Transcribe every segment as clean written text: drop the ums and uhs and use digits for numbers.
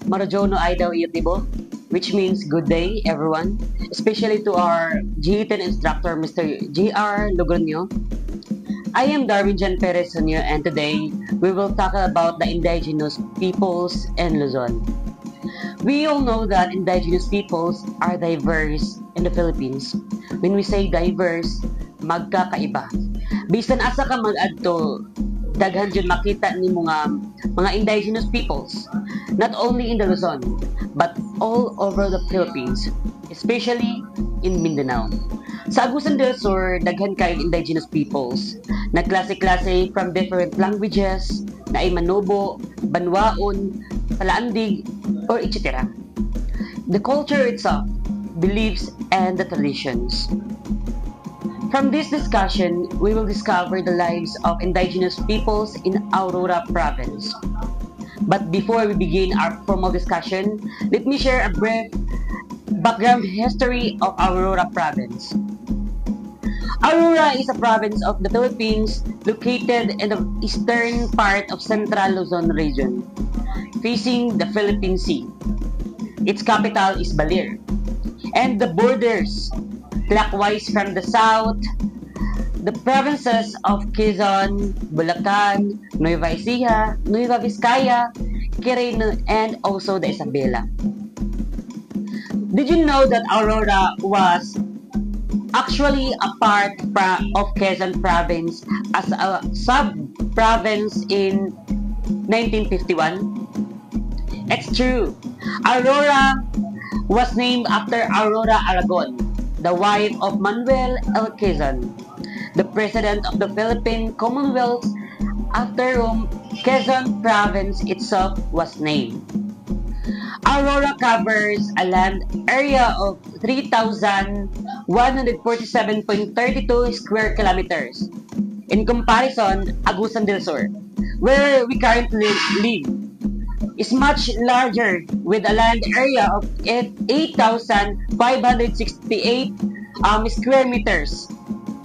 Marajono Aidaw Iyatibo, which means good day, everyone, especially to our GE10 instructor, Mr. J.R. Logroño. I am Darwin Jan Perez Sonio, and today we will talk about the indigenous peoples in Luzon. We all know that indigenous peoples are diverse in the Philippines. When we say diverse, magkakaiba. Bisan asa ka mag-adto, daghan jud makita ni mga indigenous peoples, not only in the Luzon, but all over the Philippines, especially in Mindanao. Sa Agusan del Sur, daghan kay indigenous peoples na klase-klase from different languages, na ay Manobo, Banwaon, Palaandig, or etc. The culture itself, beliefs, and the traditions. From this discussion, we will discover the lives of indigenous peoples in Aurora Province. But before we begin our formal discussion, let me share a brief background history of Aurora Province. Aurora is a province of the Philippines located in the eastern part of Central Luzon region, facing the Philippine Sea. Its capital is Baler, and the borders clockwise from the south, the provinces of Quezon, Bulacan, Nueva Ecija, Nueva Vizcaya, Quirino, and also the Isabela. Did you know that Aurora was actually a part of Quezon Province as a sub-province in 1951? It's true. Aurora was named after Aurora Aragon, the wife of Manuel L. Quezon, the president of the Philippine Commonwealth, after whom Quezon Province itself was named. Aurora covers a land area of 3,147.32 square kilometers. In comparison, Agusan del Sur, where we currently live, is much larger with a land area of 8,568 square meters.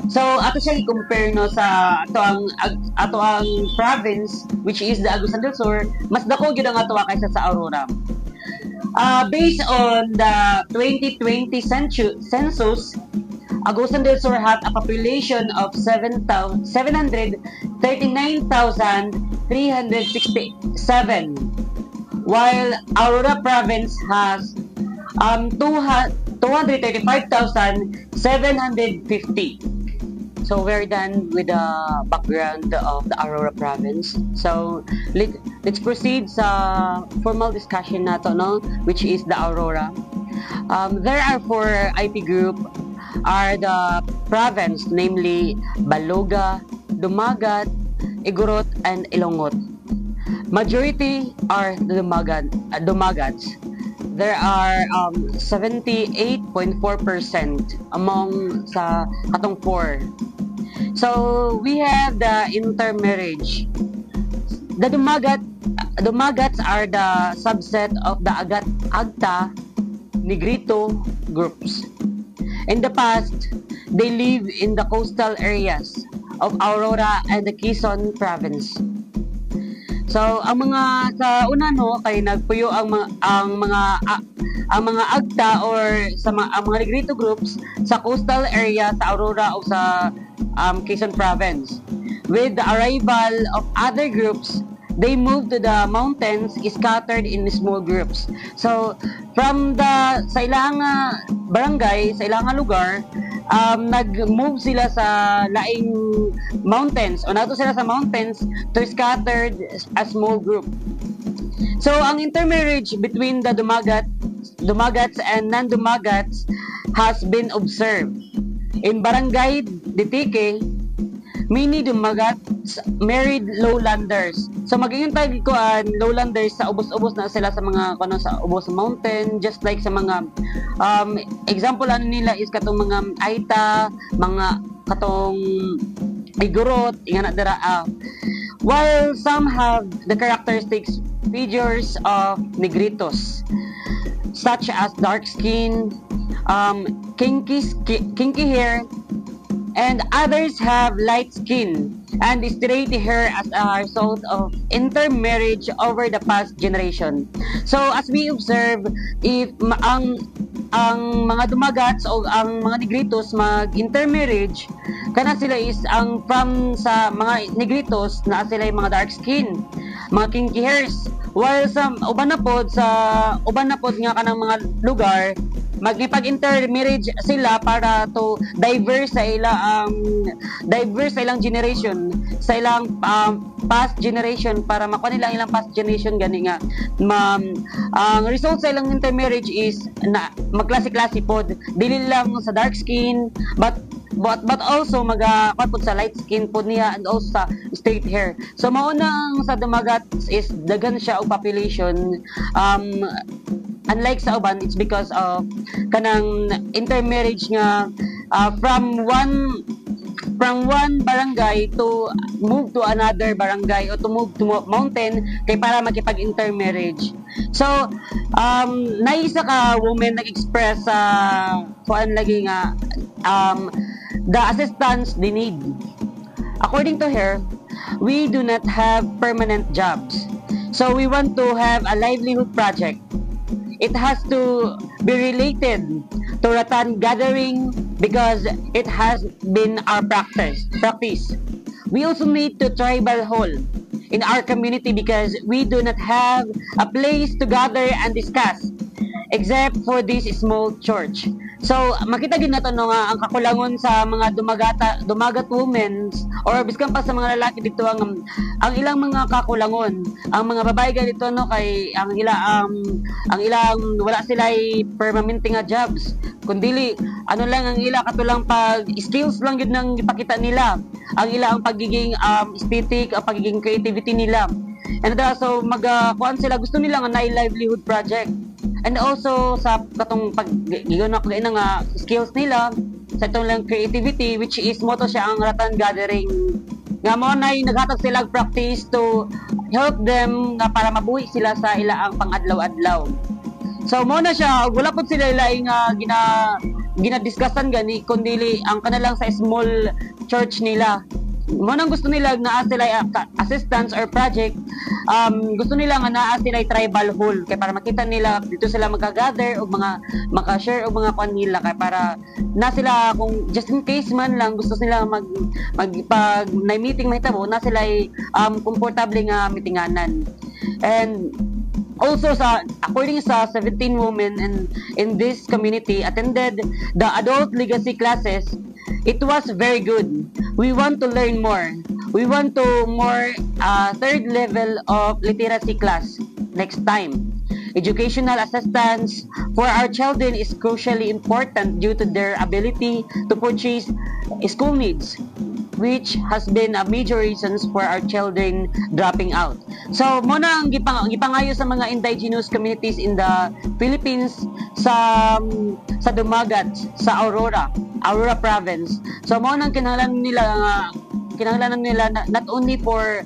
So ato siya i-compare no sa ato ang province, which is the Agusan del Sur, mas dako gyud ang ato kaysa sa Aurora. Based on the 2020 census, Agusan del Sur had a population of 739,367, while Aurora Province has 235,750. So we're done with the background of the Aurora Province. So let's proceed sa formal discussion nato, no, which is the Aurora. There are four IP group are the province, namely Baloga, Dumagat, Igorot, and Ilongot. Majority are the Dumagats. There are 78.4% among sa katong four. So we have the intermarriage. The Dumagats are the subset of the Agta Negrito groups. In the past, they live in the coastal areas of Aurora and the Quezon Province. So ang mga sa una no kay nagpuyo ang mga Agta or sa ang mga Negrito groups sa coastal area sa Aurora o sa Quezon Province. With the arrival of other groups, they moved to the mountains, scattered in small groups. So from the sa ilang barangay, sa ilang lugar, nag-move sila sa laing mountains o nato sila sa mountains to scattered a small group. So ang intermarriage between the Dumagats and non-Dumagats has been observed. In Barangay Ditike, many Dumagats married lowlanders. So magiging tag ko lowlanders sa ubos-ubos na sila sa mga sa ubos mountain, just like sa mga example nila is katong mga Aita, mga katong Igorot, ingana dira. While some have the characteristics features of Negritos, such as dark skin, kinky hair, and others have light skin and straight hair as a result of intermarriage over the past generation. So as we observe, if ang mga dumagats o ang mga negritos mag-intermarriage, kana sila is ang from sa mga negritos na sila yung mga dark skin, mga kinky hairs, while sa uban na pod nga kanang mga lugar magipag-intermarriage sila para to diverse sa ilang generation, sa ilang past generation, para makuha nila ilang past generation gani nga ang result sa ilang intermarriage is na magklase-klase pod, dili lang sa dark skin but also magpapod sa light skin pod niya, and also sa straight hair. So maunang sa dumagat is daghan siya og population. Unlike sa uban, it's because of kanang intermarriage nga from one barangay to move to another barangay o to move to mountain kay para makipag-intermarriage. So naisa ka woman nag-express sa kuan lagi nga the assistance they need. According to her, we do not have permanent jobs, so we want to have a livelihood project. It has to be related to rattan gathering because it has been our practice. We also need to tribal hall in our community because we do not have a place to gather and discuss except for this small church. So makita gid nato no nga ang kakulangon sa mga dumagat women or biskan pa sa mga lalaki dito ang ilang mga kakulangon. Ang mga babae ganito no kay ang ilang wala sila permanente nga jobs, kundi ano lang ang ila katulang pag skills lang gid nang ipakita nila, ang ila ang pagiging aesthetic, ang pagiging creativity nila. And so kuan sila, gusto nila nga na livelihood project. And also sa katong paggigonok nga skills nila sa itong lang creativity, which is moto siya ang rattan gathering, nga mo na naghatag sila practice to help them nga para mabuhi sila sa ilaang pang-adlaw-adlaw. So mo na siya, wala po sila ilaing ginadiskussan gani kundi ang kanalang sa small church nila. Mo nang gusto nila na sila assistance or project, gusto nila nga naa sila tribal hall kay para makita nila dito sila magka-gather o mga maka-share o mga kwan nila, kay para na sila kung just in case man lang gusto nila pag na meeting mahitabo na sila komportable nga meetinganan. And also according sa 17 women in this community attended the adult legacy classes. It was very good. We want to learn more. We want to more third level of literacy class next time. Educational assistance for our children is crucially important due to their ability to purchase school needs, which has been a major reasons for our children dropping out. So muna ang gipangayo sa mga indigenous communities in the Philippines sa dumagat sa Aurora province. So mo nang kinahanglan nila not only for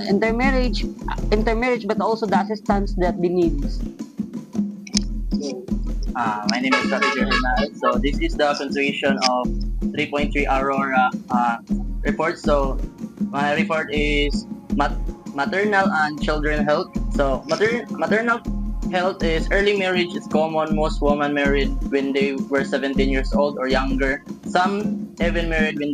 intermarriage but also the assistance that they need. My name is David Hernandez. So this is the continuation of 3.3 Aurora report. So my report is maternal and children health. So maternal health is early marriage is common. Most women married when they were 17 years old or younger. Some even married when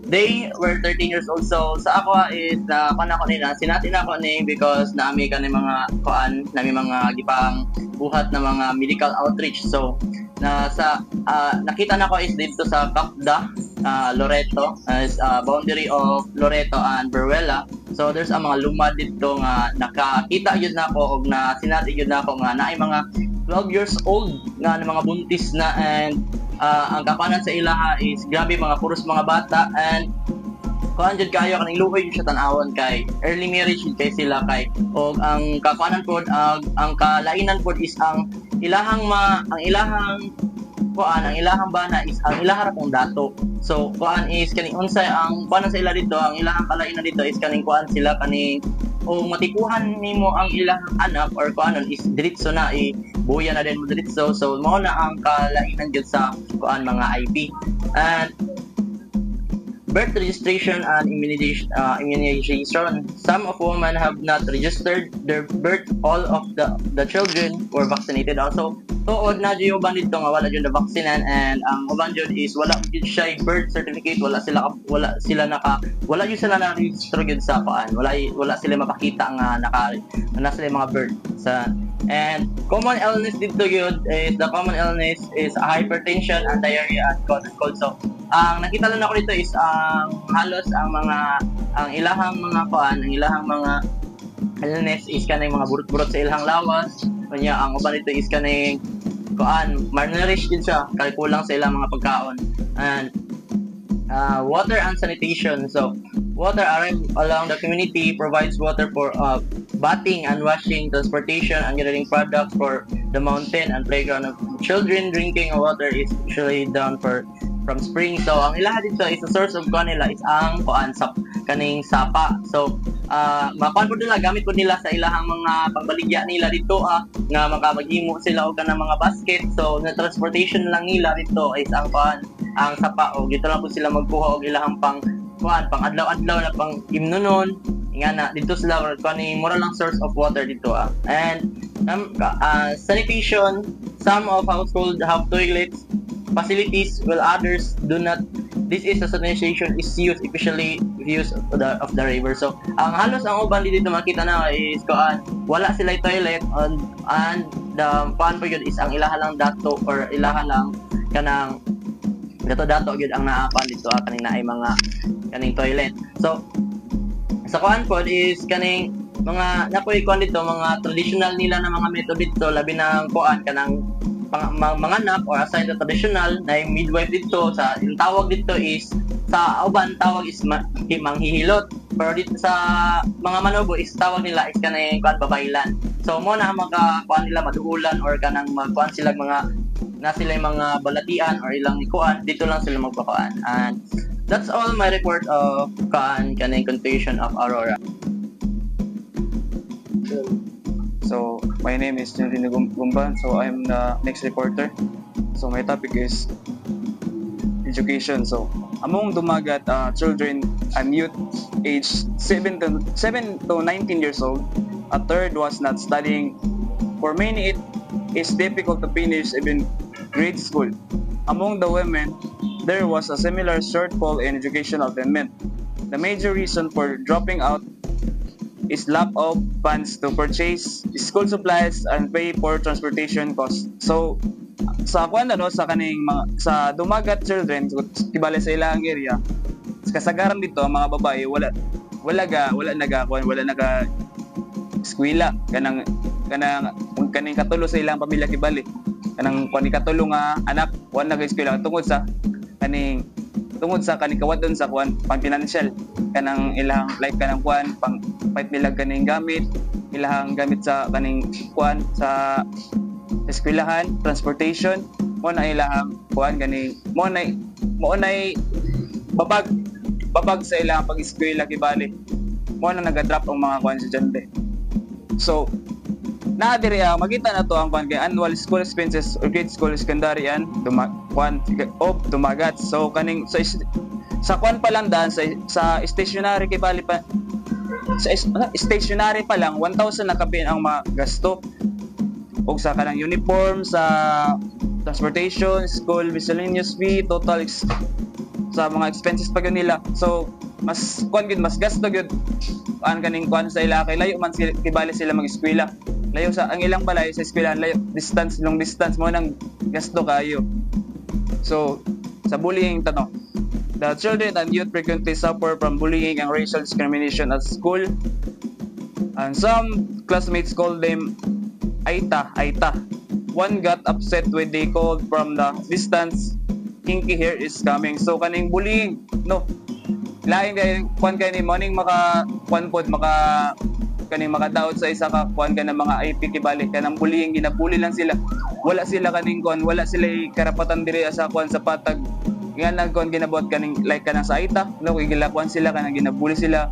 they were 13 years old. So sa ako is na ako nila sinatin ako ni because naami kani mga mga gipang buhat na mga medical outreach. So nakita na ko is dito sa Bacda, Loreto, is boundary of Loreto and Beruela. So there's mga lumad dito nga nakakita yun na ko og na sinati yun na ko nga naay mga 12 years old nga mga buntis na, and ang kapanan sa ilaha is grabe mga puros mga bata, and kuan jud kayo kaning luoy siya tan-awon kay early marriage kay sila kay og ang kapanan pod ang kalainan pod is ang ilahang bana is ang ilahang ratong dato. So kuan is kaning unsay ang kuan sa ila dito, ang ilahang kalainan dito is kaning kuan sila kaning o matikuhan nimo ang ilahang anak or kuanon is diretso na buya na din mo diretso. So mao na ang kalainan jud sa kuan mga IP. And birth registration and immunization. Some of women have not registered their birth. All of the children were vaccinated also. Tuod na dyan yung uban dito nga wala dyan na vaksinan, and ang uban dyan is wala dyan siya birth certificate, wala yun sila na-register yun sa paan. Wala sila mapakita nga na sila mga birth sa. And common illness dito yun is the common illness is hypertension and diarrhea and common cold. So ang nakita lang ako dito is halos ang ilahang mga illness is kanang mga burot-burot sa ilahang lawas. Kanya ang uban dito is kanang malnourished din siya, kulang sa ilang mga pagkaon. And water and sanitation. So water arrived along the community, provides water for bathing and washing, transportation and gathering products for the mountain and playground of children. Drinking water is usually done from spring. So ang ilaha dito is a source of kanila is ang kaning sapa. So makuan po nila, gamit po nila sa ilahang mga pangbaligya nila dito nga makapaghimo sila og kanang mga basket. So na transportation lang nila dito is ang sapa, o dito lang po sila magkuha og ilahang pang adlaw-adlaw na pang imnonon nga na dito sila kaning mura lang source of water dito And sanitation, some of households have toilets facilities while others do not. This is a sanitation is used especially views of the river. So ang halos ang uban dito makita na is wala sila toilet, and the paan po yun is ang ilaha lang dato or ilaha lang kanang dato yun ang naapan dito kaning naay mga kaning toilet. So sa kuan po is kaning mga napoy kuan dito mga traditional nila na mga method dito, labi na kuan kanang mga anak or aside the traditional na midwife dito. Sa yung tawag dito is sa uban tawag is manghihilot, pero dito sa mga Manobo is tawag nila is kanang babaylan. So mo na makakuan nila maduulan or kanang magkuan sila mga balatian or ilang ikuan, dito lang sila magpakuan. And that's all my report of kanang confusion of Aurora. So, my name is Junrino Gumban. So, I'm the next reporter. So, my topic is education. So, among dumagat children and youth aged 7 to 19 years old, a third was not studying. For many, it is difficult to finish even grade school. Among the women, there was a similar shortfall in educational attainment. The major reason for dropping out is lack of funds to purchase school supplies and pay for transportation costs. So sa sa dumagat children kibali sa ilang area, kasagaran dito ang mga babae wala naga eskwela kanang katulo sa ilang pamilya kibali kanang katulo nga anak wala naga-eskwela tungod sa kaning kawadon sa pang financial kanang ilang like kanang pang fight nila kaning gamit ilahang gamit sa kaning sa eskwelahan, transportation mo na ilahang kaning mo na babag sa ilang pag-eskwela kibali mo na naga-drop ang mga estudyante. So dire makita na to ang kay annual school expenses or grade school secondary and dumagat. So kaning sa pa lang daan sa stationery kay bali pa sa stationery pa lang 1,000 na kabin ang magasto og sa kanang uniform, sa transportation, school miscellaneous fee, total sa mga expenses pa nila. So mas mas gasto gyud ang kaning sa ila kay layo man kibali sila mag-eskwela. Layo sa ang ilang balay sa eskwelahan, layo long distance mo nang gasto kayo. So sa bullying the children and youth frequently suffer from bullying and racial discrimination at school, and some classmates called them Aita. One got upset when they called from the distance, "Kinky hair is coming." So kaning bullying lain kay kay ni morning makadaot sa isa ka ng mga IP kibalik kanang bullying, ginabully lang sila. Wala sila kaning wala sila karapatan diri sa sa patag nga ginabuhat kaning like kanang sa Aita gilakuan sila kanang ginabully sila,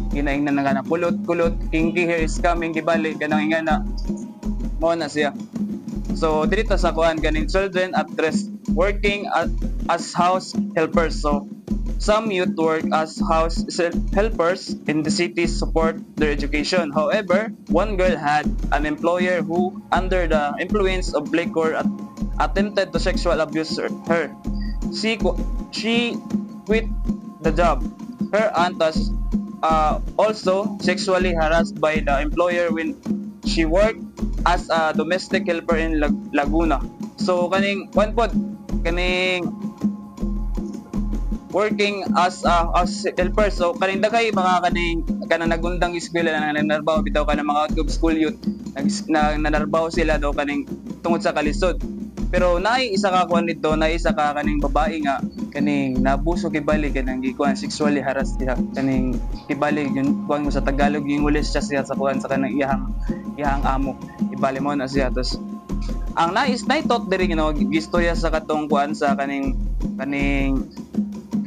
ginaingnan na kulot kinky hair is coming kibalik kanang ingana mo na siya. So dito sa kaning children at risk working as house helpers. So Some youth work as house helpers in the city to support their education. However, one girl had an employer who, under the influence of liquor, attempted to sexual abuse her. She quit the job. Her aunt was also sexually harassed by the employer when she worked as a domestic helper in Laguna. So kaning one pod kaning working as helper, so kaning dagay mga kanang nagundang eskwela na nanarbaho bitaw ka ng mga out of school youth nanarbaho sila daw kaning tungod sa kalisod. Pero naay isa ka kuan nito, naay isa ka kaning babae nga kaning nabuso kibali kanang gikuan sexually harass siya kaning kibali yun kuan mo sa Tagalog yung ulis siya sa kuan sa kanang iyang amo ibali mo na siya. Tos ang naitot diri gistorya sa katong kuan sa kaning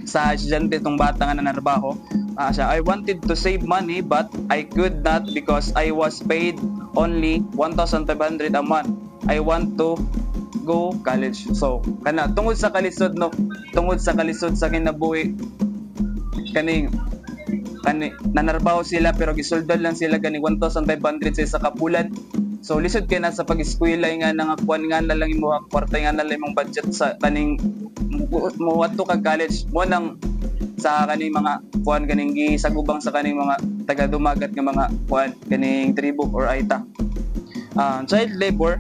sa estudyante tong bata nga nanarbaho. Siya, I wanted to save money but I could not because I was paid only 1,500 a month. I want to go college. So kana tungod sa kalisod sa kinabuhi kaning nanarbaho sila pero gisuldan lang sila gani 1,500 sa isa ka bulan. So lisod kay na sa pag-eskwela nga nangakuan nga na lang imong kwarta nga na lang imong budget sa kaning mo adto ka college mo nang sa kaning mga kuan kaning gisagubang sa kaning mga taga dumagat nga mga kuan kaning tribo or aita. Child labor,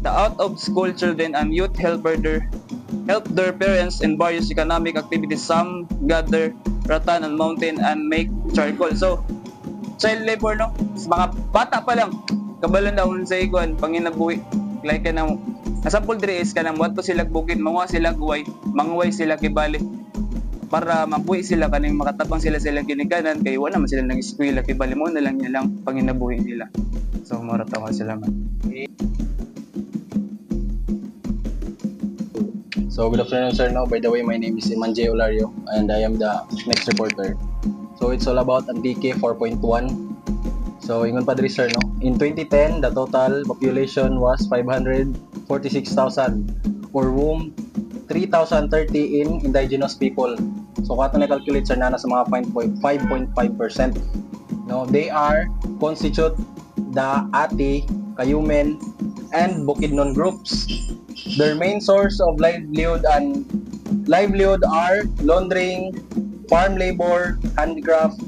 the out of school children and youth help their parents in various economic activities. Some gather rattan on mountain and make charcoal. So child labor no, sa mga bata pa lang kabalan daw sa ikuan panginabuhi like kanang sample diri is kanang wadto sila bukid manguha sila guway manguway sila kibali para mabuhi sila kaning makatabang sila ginikanan kay wala man sila nang eskwela kibali mo na lang niya lang panginabuhi nila. So mura tawa sila man. So good afternoon sir. Now by the way, my name is Iman J. Olario and I am the next reporter. So it's all about Antique 4.1. So ingon pa diri sir no. In 2010, the total population was 546,000 or whom 3,030 in indigenous people. So kato na calculate sir na sa mga 5.5%. No, they are constitute the Ati, Cayumen and Bukidnon groups. Their main source of livelihood are laundering, farm labor, handicraft,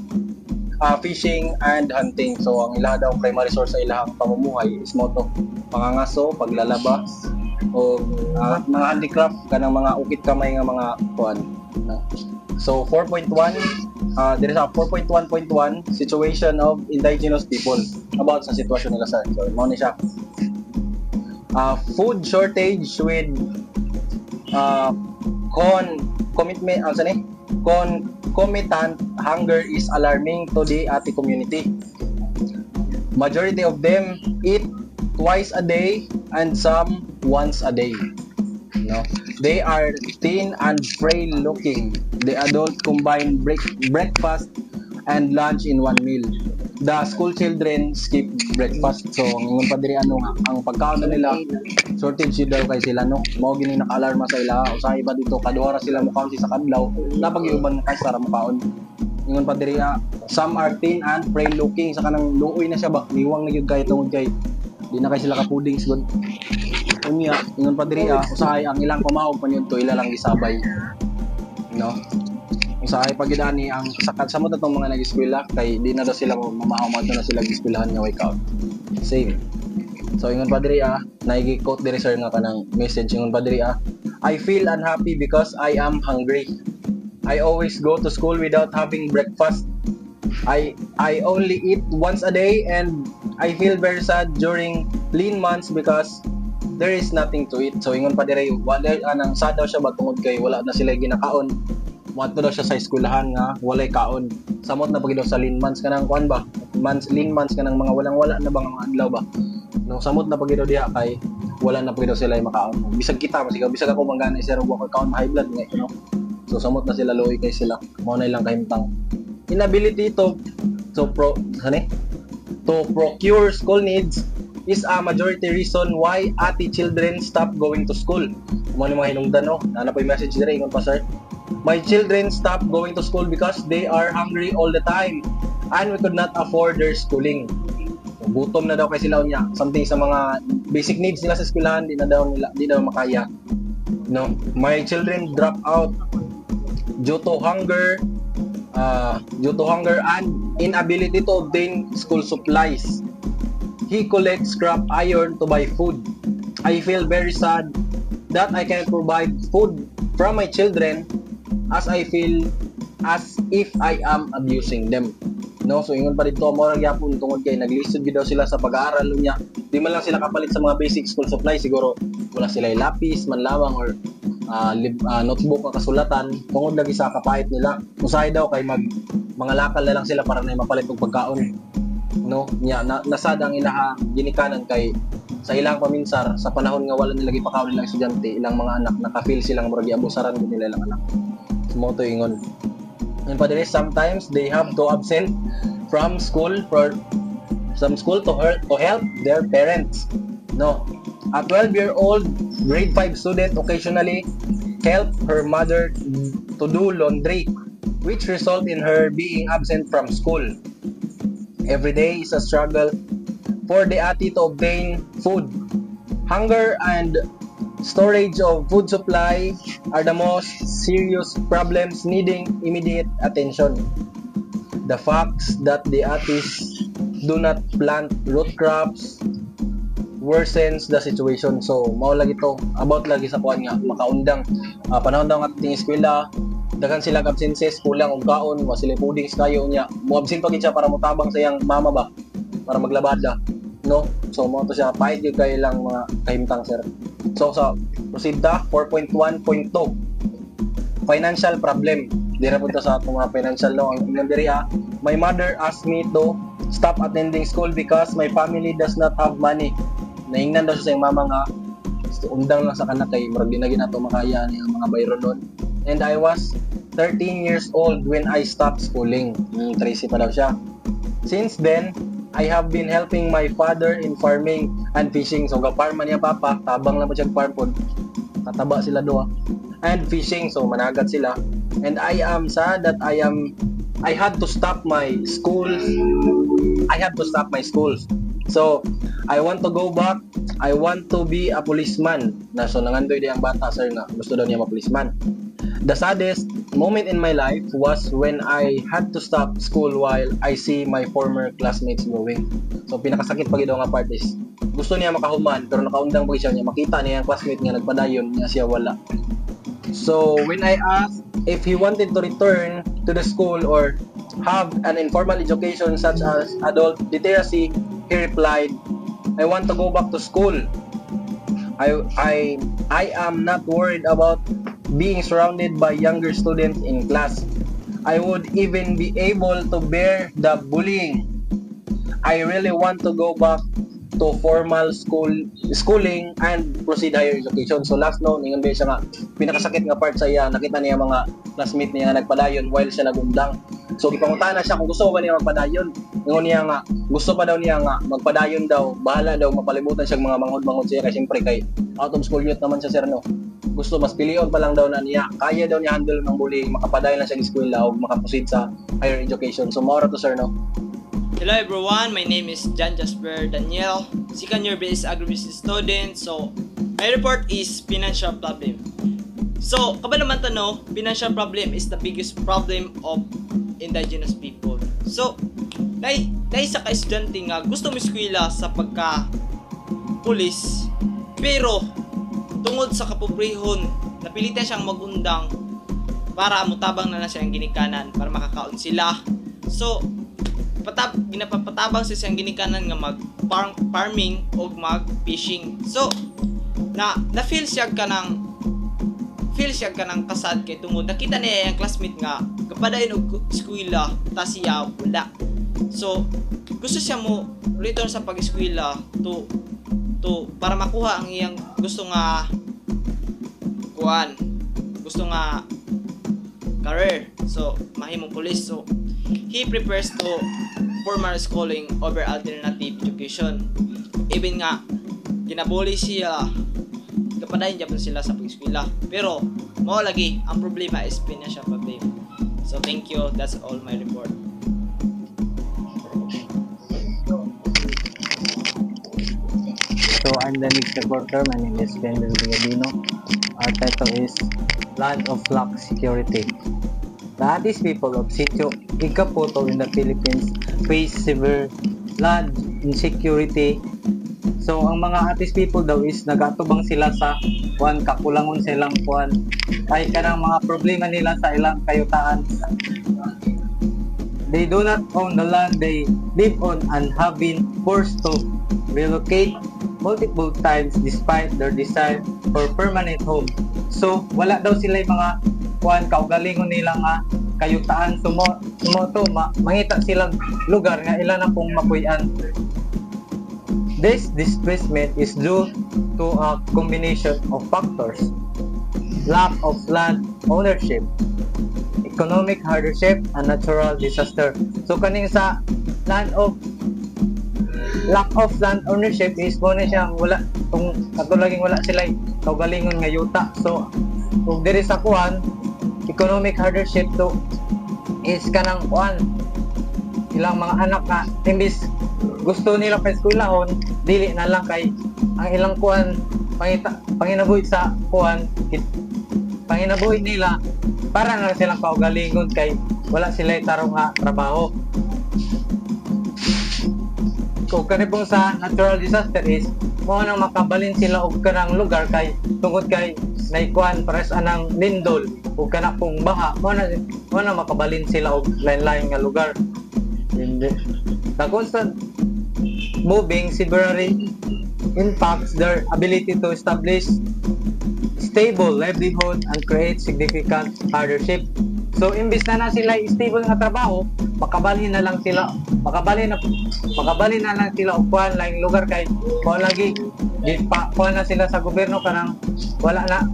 fishing and hunting. So ang ila daw primary source sa ilang pamumuhay is mo to pangangaso, paglalaba o mga handicraft kanang mga ukit kamay nga mga kuan. No? So 4.1 there is a 4.1.1 situation of indigenous people about sa sitwasyon nila sir. So mo ni siya. Food shortage with concomitant hunger is alarming to the Ati community. Majority of them eat twice a day and some once a day. No, they are thin and frail looking. The adult combine breakfast and lunch in one meal. The school children skip breakfast. So ang pa diri ang pagkaon nila shortage daw kay sila no. Mao gini naka-alarma sa ila usahay ba dito kaduha ra sila mo kaon sa kadlaw napag-iuban kay sa mukaon. Ingon pa diri some are thin and frail looking sa kanang luoy na siya ba niwang na gyud kay tungod kay di na kay sila ka pudding good. Unya ingon pa diri usahay ang ilang pamahog pa yun to ila lang gisabay. No. Usahay pagidani ang sa mo tong mga nag-eskwela kay di na daw sila mamahomad na sila giskwelahan nga way count. Same. So ingon pa diri naigi-quote diri sir nga kanang message ingon pa diri I feel unhappy because I am hungry. I always go to school without having breakfast. I only eat once a day and I feel very sad during lean months because there is nothing to eat. So ingon pa diri wala anang sad daw siya ba tungod kay wala na sila ginakaon. Muadto daw siya sa eskwelahan nga walay kaon. Samot na pag daw sa lean months kanang kuan ba? Lean months kanang mga walang-wala na bang mga adlaw ba? No, samot na pag daw diha kay wala na pag daw sila ay makaon. Bisag kita masigaw bisag ako manggana sa ro ko kaon high blood nga you know. So samot na sila luoy kay sila. Mao na ilang kahimtang. Inability to procure school needs is a majority reason why Ati children stop going to school. Mo ni mga hinungdan no. Ana pa message dire ingon pa sir. My children stopped going to school because they are hungry all the time and we could not afford their schooling. Gutom na daw kay sila niya. Something sa mga basic needs nila sa eskwelahan, di daw makaya. No, my children drop out due to hunger and inability to obtain school supplies. He collects scrap iron to buy food. I feel very sad that I cannot provide food from my children as I feel as if I am abusing them. No, so ingon pa dito mo ra gyapon tungod kay naglisod gid daw sila sa pag-aaral niya. Di man lang sila kapalit sa mga basic school supplies, siguro wala sila lapis man lamang or notebook na kasulatan tungod lagi sa kapait nila. Usahay daw kay mga lakal na lang sila para na mapalit og pagkaon. No, nya nasad ang ilaha ginikanan kay sa ilang paminsar sa panahon nga wala nila gipakaon nilang estudyante, ilang mga anak naka-feel silang murag abusaran gid nila ilang anak. Mo to ingon. And pa diri sometimes they have to absent from school for some school to help their parents. No, a 12-year-old grade 5 student occasionally help her mother to do laundry, which result in her being absent from school. Every day is a struggle for the ati to obtain food. Hunger and storage of food supply are the most serious problems needing immediate attention. The facts that the atis do not plant root crops worsens the situation. So mao lagi to about lagi sa kuan nga makaundang panahon daw nga ating eskwela daghan sila absences, kulang og kaon, wa sila pudings kayo niya. Mo absent pa gid siya para motabang sa iyang mama ba para maglabada, no? So mo to siya pahit gyud kay lang mga kahimtang sir. So sa proceed ta 4.1.2 financial problem. Dira po to sa atong mga financial law. Ang ingon diri my mother asked me to stop attending school because my family does not have money. Naingnan daw siya sa iyang mama nga undang lang sa kanak kay murag di na ginato makaya ni ang mga bayro nun. And I was 13 years old when I stopped schooling. 13 pa daw siya. Since then, I have been helping my father in farming and fishing. So, ga-farm man niya papa, tabang lang po siya farm po. Tataba sila doa. And fishing, so managat sila. And I am sad that I had to stop my schools. I have to stop my schools. So, I want to go back. I want to be a policeman. So, nangandoy di ang bata, sir, na gusto daw niya ma-policeman. The saddest moment in my life was when I had to stop school while I see my former classmates going. So, pinakasakit pa gid nga part is gusto niya makahuman pero nakaundang pa siya niya makita niya ang classmate niya nagpadayon niya siya wala. So, when I asked if he wanted to return to the school or have an informal education such as adult literacy, he replied, I want to go back to school. I am not worried about being surrounded by younger students in class. I would even be able to bear the bullying. I really want to go back to formal schooling and proceed higher education. So last noon, ingon ba siya nga pinakasakit nga part sa iya, nakita niya mga classmate niya nga nagpadayon while siya nagundang. So gipangutan na siya kung gusto ba niya magpadayon. Ingon niya nga gusto pa daw niya nga magpadayon daw, bahala daw mapalibutan siya mga manghod-manghod siya kay siyempre kay out of school youth naman siya sir no. Gusto mas pilion pa lang daw na niya, kaya daw niya handle ng bullying, makapadayon lang siya ng eskwela o makaproceed sa higher education. So maura to sir no. Hello everyone, my name is Jan Jasper Daniel, second year BS Agribusiness student. So, my report is financial problem. So, kabalo man tano, financial problem is the biggest problem of indigenous people. So, dahil sa ka-estudyante nga gusto mo eskwela sa pagka-pulis, pero tungod sa kapobrehon, napilitan siyang magundang para mutabang na lang siya ang ginikanan para makakaon sila. So, ginapapatabang sa siyang ginikanan nga mag-farming o mag-fishing. So, na-feel siya ka ng kasad kay tungod nakita niya yung classmate nga kapadayon og eskwela ta siya wala. So, gusto siya mo return sa pag-eskwela to para makuha ang iyang gusto nga career. So, mahimong police. So, he prefers to formal schooling over alternative education. Even nga ginabuli siya kapadayon gyapon sila sa pag-eskwela. Pero mao lagi ang problema is financial problem. So thank you, that's all my report. So I'm the next reporter. My name is Kendall Bigadino. Our title is Land of Lack Security. The Atis people of Sitio Ikaputo in the Philippines face severe land insecurity. So ang mga Atis people daw is nagatubang sila sa kakulangon sa ilang ay kanang mga problema nila sa ilang kayutaan. They do not own the land they live on and have been forced to relocate multiple times despite their desire for permanent home. So wala daw sila yung mga kaugalingon nila nga kayutaan. Sumoto mangita silang lugar nga ilan na pong mapuy-an. This displacement is due to a combination of factors: lack of land ownership, economic hardship, and natural disaster. So kaning sa lack of land ownership is mo na siyang wala kung katulaging wala sila kaugalingon nga yuta. So kung diri sa economic hardship to is kanang ilang mga anak nga imbis gusto nila pa eskwelahon, dili na lang kay ang ilang panginabuhi sa panginabuhi nila para na silang kaugalingon kay wala sila tarong nga trabaho. Kung kanipong sa natural disaster is mo nang makabalin sila og kanang lugar kay tungod kay naikuan pares anang lindol o kana pong baha mo na makabalin sila og lain-lain nga lugar. The constant moving severely impacts their ability to establish stable livelihood and create significant hardship. So imbis na sila stable nga trabaho, makabalhin na lang sila og laing lugar kay mo lagi na sila sa gobyerno kanang wala na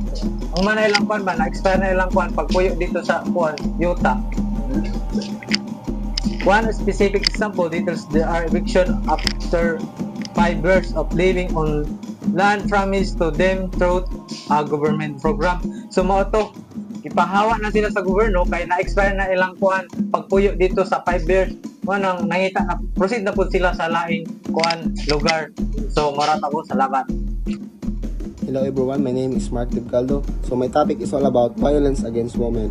ang manay lang na-expire na ilang pagpuyo dito sa yuta. One specific example details there are eviction after 5 years of living on land promised to them through a government program. So mao to, ipahawa na sila sa gobyerno kay na-expire na ilang pagpuyo dito sa 5 years. Nang nangita na proceed na po sila sa laing lugar. So marata ko, salamat. Hello everyone, my name is Mark Caldo. So my topic is all about violence against women.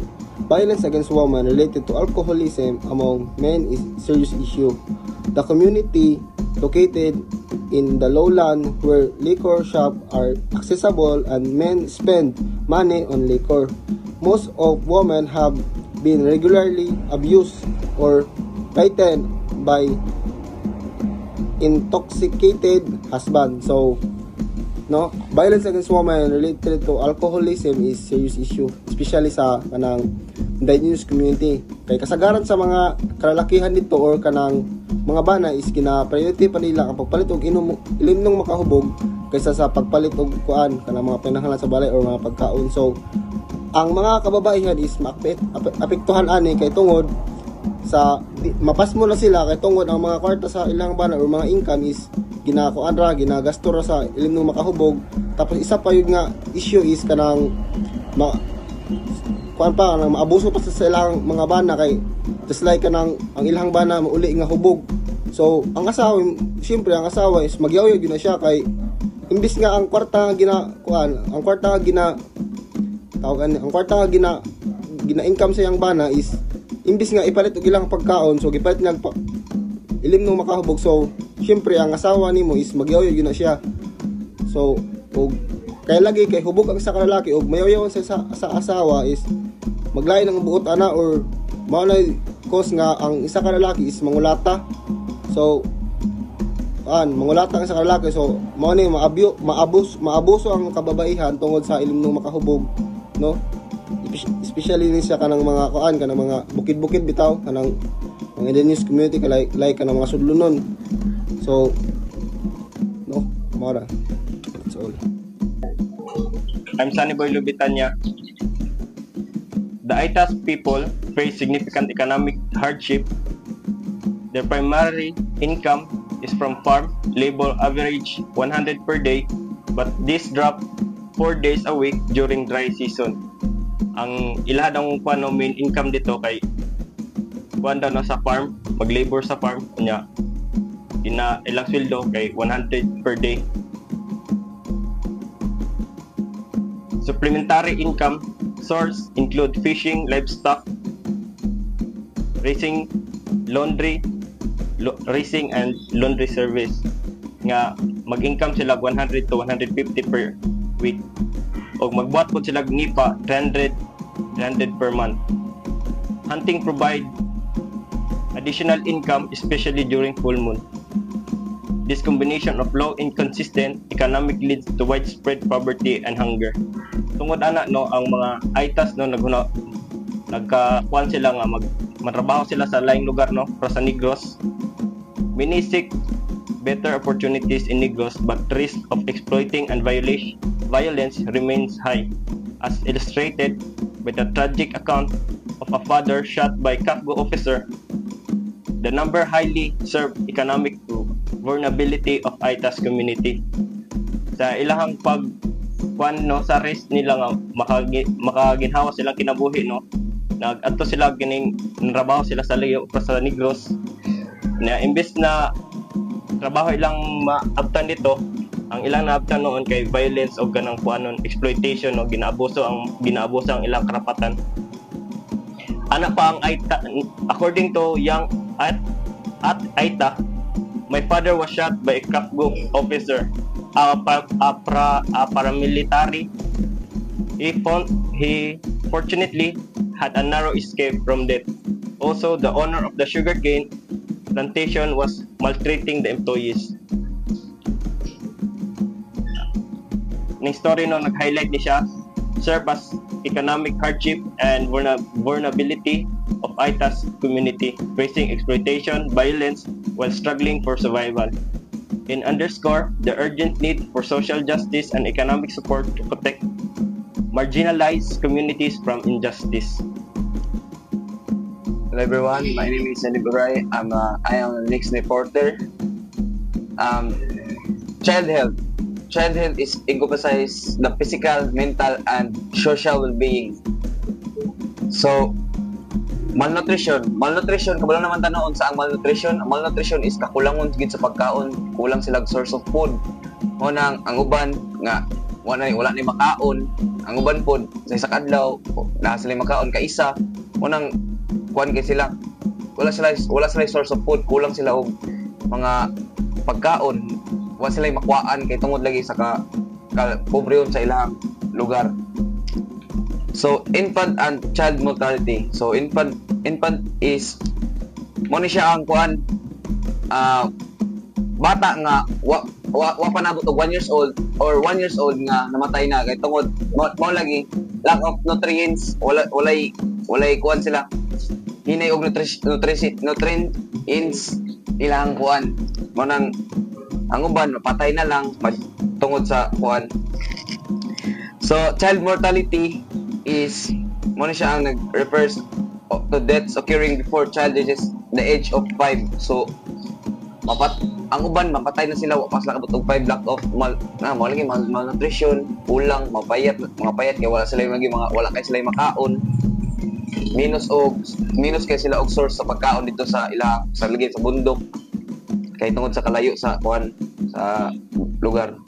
Violence against women related to alcoholism among men is a serious issue. The community located in the lowland where liquor shops are accessible and men spend money on liquor. Most of women have been regularly abused or beaten by intoxicated husband. So violence against women related to alcoholism is serious issue, especially sa kanang indigenous community. Kay kasagaran sa mga kalalakihan dito or kanang mga bana is kina-priority pa nila ang pagpalit og ilimnong makahubog kaysa sa pagpalit og kanang mga pinanghalan sa balay or mga pagkaon. So ang mga kababaihan is apektuhan ani kay tungod sa mapasmo na sila kay tungod ang mga kwarta sa ilang bana or mga income is ginagasto ra sa ilimnong makahubog. Tapos isa pa yung nga issue is kanang maabuso pa sa ilang mga bana kay just like kanang ang ilang bana mauli nga hubog. So ang asawa is magyaw yun na siya kay imbis nga ang kwarta nga gina income sa iyang bana is imbis nga ipalit og ilang pagkaon, so gipalit niya ilimnong makahubog. So syempre ang asawa nimo is magyaw yun na siya. So kay lagi kay hubog ang sa lalaki og mayaw sa asawa is maglain ng buot ana or mao na cause nga ang isa ka lalaki is mangulata. So mangulata ang isa ka lalaki, so mao ni maabuso ang kababaihan tungod sa ilimnong makahubog, no? Especially ni siya kanang mga kanang mga bukid-bukid bitaw kanang mga indigenous community like kanang mga sudlunon. So mara, that's all. I'm Sunny Boy Lubitanya. The Aitas people face significant economic hardship. Their primary income is from farm labor, average 100 per day, but this dropped 4 days a week during dry season. Ang ilahan ng main income dito kay kuan daw na sa farm, mag-labor sa farm kunya ilang sweldo kay 100 per day. Supplementary income source include fishing, livestock, raising and laundry service nga mag-income sila 100 to 150 per week o magbuhat po sila nipa 300 per month. Hunting provide additional income especially during full moon. This combination of low and consistent economic leads to widespread poverty and hunger. Tungod ana no ang mga ITAS no nagkakuan sila nga matrabaho sila sa laing lugar no para sa Negros. Many seek better opportunities in Negros but risk of exploiting and violence remains high, as illustrated by the tragic account of a father shot by CAFGO officer. The number highly served economic vulnerability of ITAS community. Sa ilahang sa risk nila nga makaginhawa silang kinabuhi no. Nag-adto sila gining trabaho sila sa layo para sa Negros. Na imbes na trabaho ilang maabtan dito, ang ilang naabtan noon kay violence o ganang kuanon exploitation o ginaabuso ang ilang karapatan. Ana pa ang ITA, according to young at ITA, my father was shot by a CAFGO officer, a paramilitary. He fortunately had a narrow escape from death. Also, the owner of the sugarcane plantation was maltreating the employees. Next story no, nag-highlight ni siya, serve as economic hardship and vulnerability of ITAS community, facing exploitation, violence, while struggling for survival. And underscore the urgent need for social justice and economic support to protect marginalized communities from injustice. Hello everyone, my name is Sandy Buray. I am a next reporter. Child health. Child health is encompasses the physical, mental, and social well-being. So, malnutrition, kabalo naman tanoon sa ang malnutrition. Ang malnutrition is kakulangon gid sa pagkaon, kulang sila source of food. Ang uban nga wala ni makaon, ang uban pod sa isa kadlaw na sila makaon ka isa. Unang kuan kay sila wala sila source of food, kulang sila og mga pagkaon, wala sila makuhaan kay tungod lagi sa pobrehon sa ilang lugar. So infant and child mortality. So infant is mo ni siya ang kuan bata nga wa pa nabot og 1 years old or 1 years old nga namatay na kay tungod mo lagi lack of nutrients, walay kuan sila hinay og nutrients ilang kuan mo nang ang uban patay na lang tungod sa kuan. So child mortality is mo ni siya ang nag-refers to deaths occurring before child reaches the age of 5. So ang uban mapatay na sila pas lang abot og 5 lack of malnutrition, kulang, mga payat kay wala kay sila makaon. Minus kay sila og source sa pagkaon dito sa ligid sa bundok kay tungod sa kalayo sa kuan sa lugar.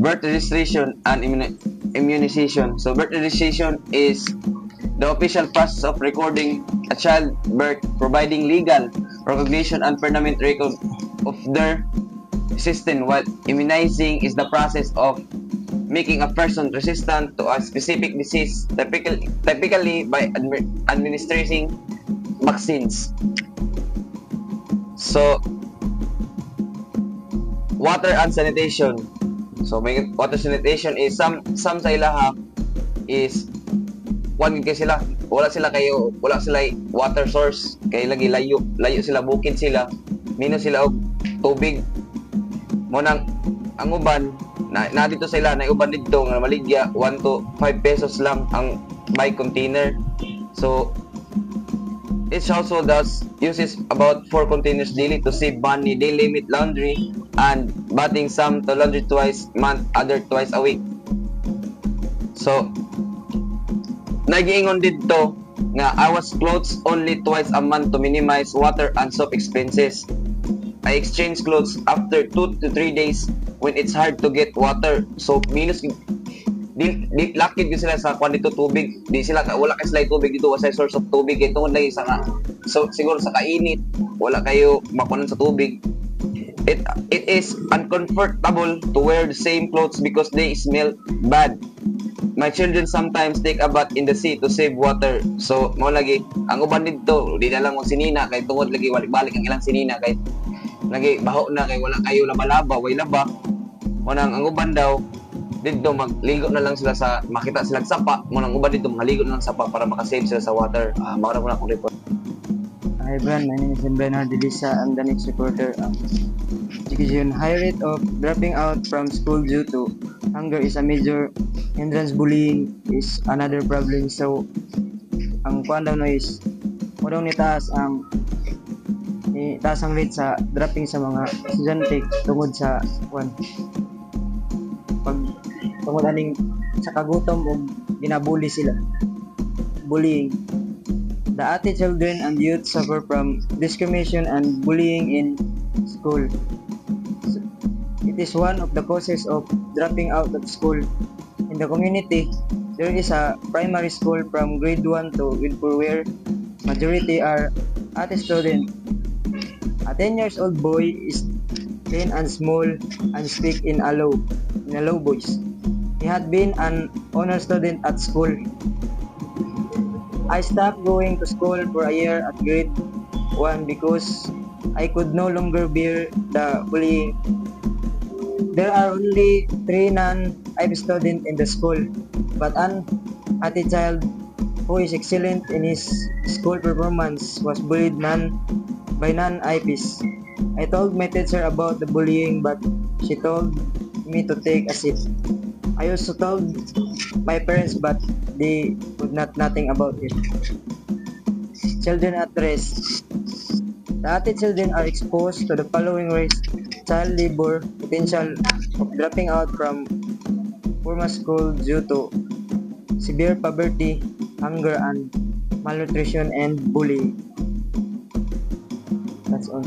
Birth registration and immunization. So birth registration is the official process of recording a child birth, providing legal recognition and permanent record of their existence, while immunizing is the process of making a person resistant to a specific disease, typically by administering vaccines. So water and sanitation. So may water sanitation is some sa ilaha is one kay sila wala sila water source kay lagi layo sila, bukid sila, minus sila og tubig mo nang ang uban na dito sila na uban dito nga maligya 1 to 5 pesos lang ang by container. So each household uses about 4 containers daily to save money. They limit laundry and bathing, some to laundry twice a month, other twice a week. So, nagiingon dito nga I was clothes only twice a month to minimize water and soap expenses. I exchange clothes after 2 to 3 days when it's hard to get water. So, minus di lakid gyud sila sa kwan dito tubig. Di sila wala kay sila tubig dito sa source of tubig kay tungod lagi sa so siguro sa kainit wala kayo makunan sa tubig. It is uncomfortable to wear the same clothes because they smell bad. My children sometimes take a bath in the sea to save water. So, mo lagi ang uban dito, di na lang mo sinina kay tungod lagi balik-balik ang ilang sinina kay lagi baho na kay wala kayo laba-laba, way laba. Mo nang ang uban daw dito magligo na lang sila sa makita sila sapa. Mo nang uban dito maligo na lang sa sapa para makasave sila sa water. Mao na akong report. Hi Brian, my name is Bernard Delisa. I'm the next reporter. Education high rate of dropping out from school due to hunger is a major hindrance. Bullying is another problem. So, ang kuan daw no is mo daw ni taas ang rate sa dropping sa mga estudyante tungod sa kuan pag tungod aning sa kagutom o ginabully sila. Bullying. The Ate children and youth suffer from discrimination and bullying in school. It is one of the causes of dropping out of school. In the community, there is a primary school from grade 1 to grade 4 where majority are Ate students. A 10 years old boy is thin and small and speak in a low voice. He had been an honor student at school. I stopped going to school for a year at grade 1 because I could no longer bear the bullying. There are only 3 non-IB students in the school, but an Ate child who is excellent in his school performance was bullied by non-IBs. I told my teacher about the bullying, but she told me to take a seat. I also told my parents, but they would nothing about it. Children at risk. The Ate children are exposed to the following risk: child labor, potential of dropping out from formal school due to severe poverty, hunger and malnutrition, and bullying. That's all.